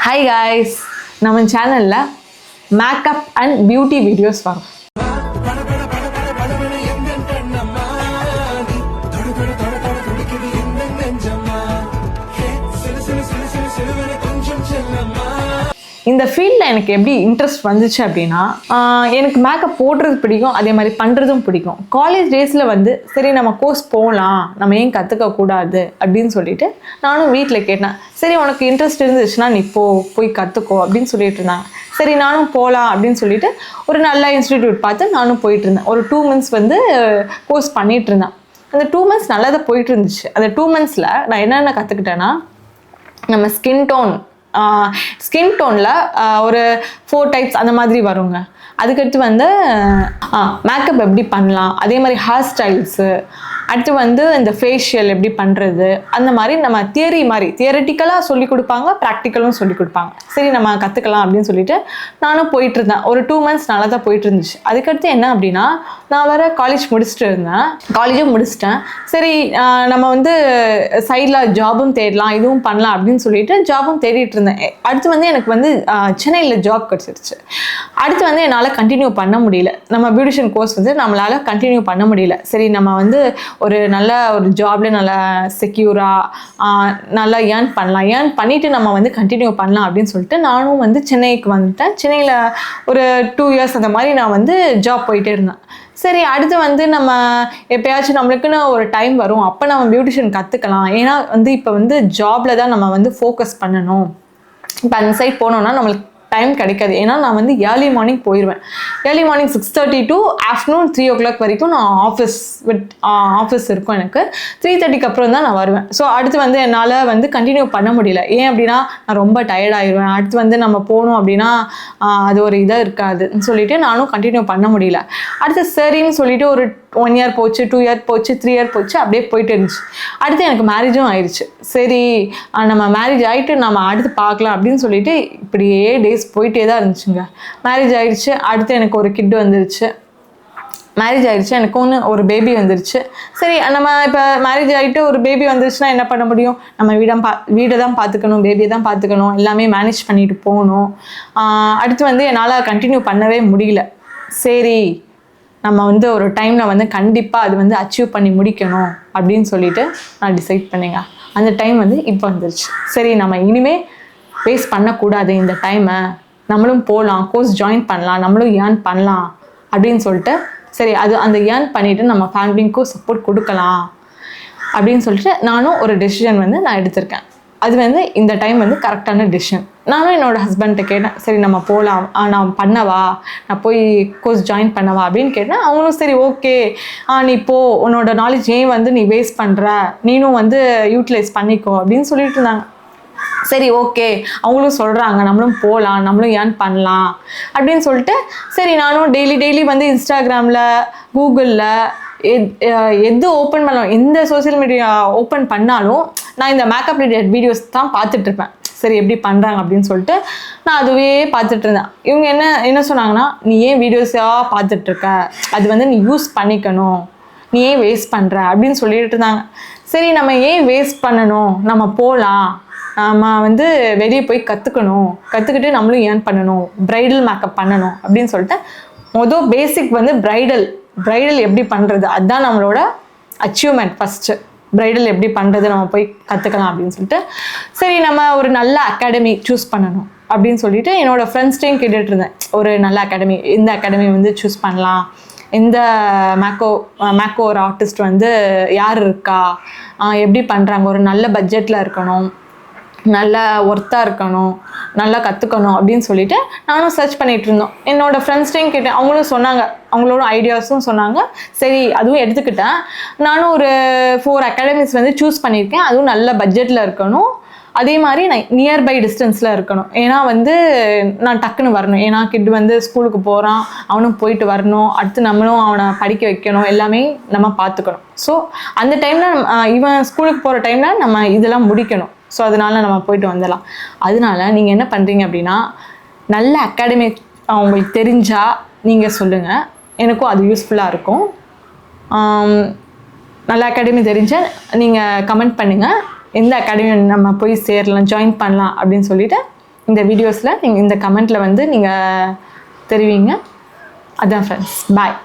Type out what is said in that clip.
Hi guys, நம்ம சேனல்ல makeup and beauty videos வரும். இந்த ஃபீல்டில் எனக்கு எப்படி இன்ட்ரெஸ்ட் வந்துச்சு அப்படின்னா, எனக்கு மேக்கப் போடுறது பிடிக்கும், அதே மாதிரி பண்ணுறதும் பிடிக்கும். காலேஜ் டேஸில் வந்து சரி நம்ம கோர்ஸ் போகலாம், நம்ம ஏன் கற்றுக்கக்கூடாது அப்படின்னு சொல்லிட்டு நானும் வீட்டில் கேட்டேன். சரி உனக்கு இன்ட்ரெஸ்ட் இருந்துச்சுன்னா நீ போய் கற்றுக்கோ அப்படின்னு சொல்லிட்டு இருந்தாங்க. சரி நானும் போகலாம் அப்படின்னு சொல்லிட்டு ஒரு நல்ல இன்ஸ்டிடியூட் பார்த்து நானும் போயிட்டு இருந்தேன். ஒரு 2 months வந்து கோர்ஸ் பண்ணிகிட்டு இருந்தேன். அந்த 2 months நல்லா தான் போயிட்டு இருந்துச்சு. அந்த 2 monthsல நான் என்னென்ன கற்றுக்கிட்டேன்னா, நம்ம ஸ்கின் டோனில் ஒரு 4 types அந்த மாதிரி வருங்க. அதுக்கடுத்து வந்து மேக்கப் எப்படி பண்ணலாம், அதே மாதிரி ஹேர் ஸ்டைல்ஸு, அடுத்து வந்து இந்த ஃபேஷியல் எப்படி பண்ணுறது, அந்த மாதிரி நம்ம தியரட்டிக்கலாக சொல்லிக் கொடுப்பாங்க, ப்ராக்டிக்கலும் சொல்லிக் கொடுப்பாங்க. சரி நம்ம கற்றுக்கலாம் அப்படின்னு சொல்லிட்டு நானும் போயிட்டு இருந்தேன். ஒரு 2 months நல்லா தான் போயிட்டு இருந்துச்சு. அதுக்கடுத்து என்ன அப்படின்னா, நான் வேறு காலேஜும் முடிச்சிட்டேன். சரி நம்ம வந்து சைடில் ஜாபும் தேடலாம், இதுவும் பண்ணலாம் அப்படின்னு சொல்லிட்டு ஜாபும் தேடிட்டு இருந்தேன். அடுத்து வந்து எனக்கு வந்து சென்னையில் ஜாப் கிடச்சிருச்சு. அடுத்து வந்து என்னால் கண்டினியூ பண்ண முடியல. நம்ம பியூட்டிஷியன் கோர்ஸ் வந்து நம்மளால் கண்டினியூ பண்ண முடியல. சரி நம்ம வந்து ஒரு நல்ல ஒரு ஜாப்ல நல்லா செக்யூராக நல்லா ஏர்ன் பண்ணிவிட்டு நம்ம வந்து கண்டினியூ பண்ணலாம் அப்படின்னு சொல்லிட்டு நானும் வந்து சென்னைக்கு வந்துட்டேன். சென்னையில் ஒரு 2 years அந்த மாதிரி நான் வந்து ஜாப் போயிட்டே இருந்தேன். சரி அடுத்து வந்து நம்ம எப்பயாச்சும் நம்மளுக்குன்னு ஒரு டைம் வரும், அப்போ நம்ம பியூட்டிஷியன் கற்றுக்கலாம். ஏன்னா வந்து இப்போ வந்து ஜாபில் தான் நம்ம வந்து ஃபோக்கஸ் பண்ணணும். இப்போ அந்த சைட் போனோம்னா நம்மளுக்கு டைம் கிடைக்காது. ஏன்னா நான் வந்து ஏர்லி மார்னிங் போயிடுவேன். Early morning 6:30 to afternoon 3 o'clock வரைக்கும் நான் ஆஃபீஸ் இருக்கும் எனக்கு. 3:30க்கு அப்புறம் தான் நான் வருவேன். ஸோ அடுத்து வந்து என்னால் வந்து கண்டினியூ பண்ண முடியல. ஏன் அப்படின்னா நான் ரொம்ப டயர்ட் ஆயிடுவேன். அடுத்து வந்து நம்ம போகணும் அப்படின்னா அது ஒரு இதாக இருக்காதுன்னு சொல்லிட்டு நானும் கண்டினியூ பண்ண முடியல. அடுத்து சரின்னு சொல்லிட்டு ஒரு 1 year போச்சு, 2 year போச்சு, 3 year போச்சு, அப்படியே போயிட்டு இருந்துச்சு. அடுத்து எனக்கு மேரேஜும் ஆயிடுச்சு. சரி நம்ம மேரேஜ் ஆகிட்டு நம்ம அடுத்து பார்க்கலாம் அப்படின்னு சொல்லிட்டு இப்படியே டேஸ் போயிட்டே தான் இருந்துச்சுங்க. மேரேஜ் ஆயிடுச்சு. அடுத்து எனக்கு ஒரு கிட் வந்துருச்சு. எனக்கு ஒரு பேபி வந்துருச்சு. சரி நம்ம இப்போ மேரேஜ் ஆகிட்டு ஒரு பேபி வந்துருச்சுன்னா என்ன பண்ண முடியும்? நம்ம வீடை தான் பார்த்துக்கணும், பேபியை தான் பார்த்துக்கணும், எல்லாமே மேனேஜ் பண்ணிட்டு போகணும். அடுத்து வந்து என்னால் கண்டினியூ பண்ணவே முடியல. சரி நம்ம வந்து ஒரு டைமில் வந்து கண்டிப்பாக அது வந்து அச்சீவ் பண்ணி முடிக்கணும் அப்படின்னு சொல்லிட்டு நான் டிசைட் பண்ணேங்க. அந்த டைம் வந்து இப்போ வந்துருச்சு. சரி நம்ம இனிமேல் வேஸ்ட் பண்ணக்கூடாது இந்த டைமை, நம்மளும் போகலாம், கோர்ஸ் ஜாயின் பண்ணலாம், நம்மளும் ஏர்ன் பண்ணலாம் அப்படின்னு சொல்லிட்டு சரி அந்த ஏர்ன் பண்ணிவிட்டு நம்ம ஃபேமிலிக்கும் சப்போர்ட் கொடுக்கலாம் அப்படின்னு சொல்லிட்டு நானும் ஒரு டெசிஷன் வந்து நான் எடுத்திருக்கேன். அது வந்து இந்த டைம் வந்து கரெக்டான டெசிஷன். நானும் என்னோடய ஹஸ்பண்ட்டை கேட்டேன், சரி நம்ம போகலாம், நான் பண்ணவா, நான் போய் கோர்ஸ் ஜாயின் பண்ணவா அப்படின்னு கேட்டேன். அவங்களும் சரி ஓகே நீ போ, உன்னோட நாலேஜ் ஏன் வந்து நீ வேஸ்ட் பண்ணுற, நீனும் வந்து யூட்டிலைஸ் பண்ணிக்கோ அப்படின்னு சொல்லிட்டு இருந்தாங்க. சரி ஓகே அவங்களும் சொல்கிறாங்க நம்மளும் போகலாம், நம்மளும் ஏர்ன் பண்ணலாம் அப்படின்னு சொல்லிட்டு சரி நானும் டெய்லி வந்து இன்ஸ்டாகிராமில், கூகுளில் எது ஓப்பன் பண்ணலாம், எந்த சோசியல் மீடியா ஓப்பன் பண்ணாலும் நான் இந்த மேக்கப் ரிலேட்டட் வீடியோஸ் தான் பார்த்துட்ருப்பேன். சரி எப்படி பண்ணுறாங்க அப்படின்னு சொல்லிட்டு நான் அதுவே பார்த்துட்டு இருந்தேன். இவங்க என்ன சொன்னாங்கன்னா, நீ ஏன் வீடியோஸாக பார்த்துட்ருக்க, அது வந்து நீ யூஸ் பண்ணிக்கணும், நீ ஏன் வேஸ்ட் பண்ணுற அப்படின்னு சொல்லிட்டு இருந்தாங்க. சரி நம்ம ஏன் வேஸ்ட் பண்ணணும், நம்ம போகலாம், நம்ம வந்து வெளியே போய் கற்றுக்கிட்டு நம்மளும் ஏர்ன் பண்ணணும், ப்ரைடல் மேக்கப் பண்ணணும் அப்படின்னு சொல்லிட்டு பேசிக் வந்து ப்ரைடல் எப்படி பண்ணுறது, அதுதான் நம்மளோட அச்சீவ்மெண்ட். ஃபஸ்ட்டு ப்ரைடல் எப்படி பண்ணுறது நம்ம போய் கற்றுக்கலாம் அப்படின்னு சொல்லிட்டு சரி நம்ம ஒரு நல்ல அகாடமி சூஸ் பண்ணணும் அப்படின்னு சொல்லிட்டு என்னோடய ஃப்ரெண்ட்ஸ்டையும் கேட்டுட்டு இருந்தேன். ஒரு நல்ல அகாடமி, இந்த அகாடமி வந்து சூஸ் பண்ணலாம், இந்த மேக்கோ ஒரு ஆர்டிஸ்ட் வந்து யார் இருக்கா, எப்படி பண்ணுறாங்க, ஒரு நல்ல பட்ஜெட்டில் இருக்கணும், நல்லா ஒர்த்தாக இருக்கணும், நல்லா கற்றுக்கணும் அப்படின்னு சொல்லிட்டு நானும் சர்ச் பண்ணிகிட்டு இருந்தோம். என்னோடய ஃப்ரெண்ட்ஸ்டையும் கேட்டேன், அவங்களும் சொன்னாங்க, அவங்களோட ஐடியாஸும் சொன்னாங்க. சரி அதுவும் எடுத்துக்கிட்டேன். நானும் ஒரு 4 அகாடமிஸ் வந்து சூஸ் பண்ணியிருக்கேன். அதுவும் நல்ல பட்ஜெட்டில் இருக்கணும், அதே மாதிரி நான் நியர்பை டிஸ்டன்ஸில் இருக்கணும். ஏன்னா வந்து நான் டக்குன்னு வரணும், ஏன்னா கிட் வந்து ஸ்கூலுக்கு போகிறான், அவனும் போயிட்டு வரணும், அடுத்து நம்மளும் அவனை படிக்க வைக்கணும், எல்லாமே நம்ம பார்த்துக்கணும். ஸோ அந்த டைமில் இவன் ஸ்கூலுக்கு போகிற டைமில் நம்ம இதெல்லாம் முடிக்கணும். ஸோ அதனால் நம்ம போயிட்டு வந்துடலாம். அதனால நீங்கள் என்ன பண்ணுறீங்க அப்படின்னா, நல்ல அகாடமி உங்களுக்கு தெரிஞ்சால் நீங்கள் சொல்லுங்கள், எனக்கும் அது யூஸ்ஃபுல்லாக இருக்கும். நல்ல அகாடமி தெரிஞ்சால் நீங்கள் கமெண்ட் பண்ணுங்கள், எந்த அகாடமி நம்ம போய் சேரலாம், ஜாயின் பண்ணலாம் அப்படின்னு சொல்லிட்டு இந்த வீடியோஸில் நீங்கள் இந்த கமெண்ட்டில் வந்து நீங்கள் தெரிவிங்க. அதான் ஃப்ரெண்ட்ஸ், பாய்.